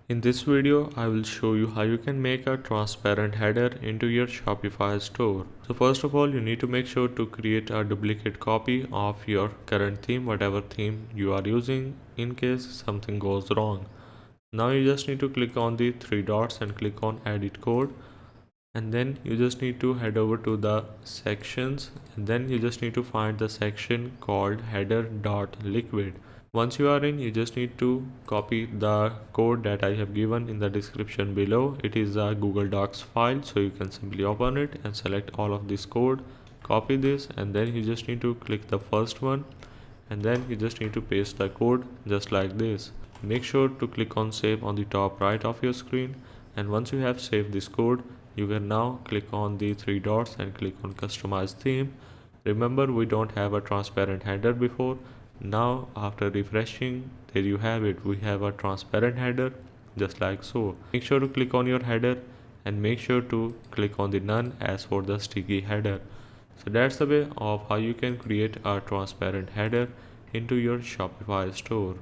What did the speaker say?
In this video, I will show you how you can make a transparent header into your Shopify store. So first of all, you need to make sure to create a duplicate copy of your current theme, whatever theme you are using, in case something goes wrong. Now you just need to click on the three dots and click on edit code, and then you just need to head over to the sections, and then you just need to find the section called header.liquid. Once you are in, you just need to copy the code that I have given in the description below. It is a Google Docs file, so you can simply open it and select all of this code, copy this, and then you just need to click the first one, and then you just need to paste the code just like this. Make sure to click on save on the top right of your screen, and once you have saved this code, you can now click on the three dots and click on customize theme. Remember, we don't have a transparent header before. Now after refreshing, there you have it, we have a transparent header just like so. Make sure to click on your header and make sure to click on the none as for the sticky header. So that's the way of how you can create a transparent header into your Shopify store.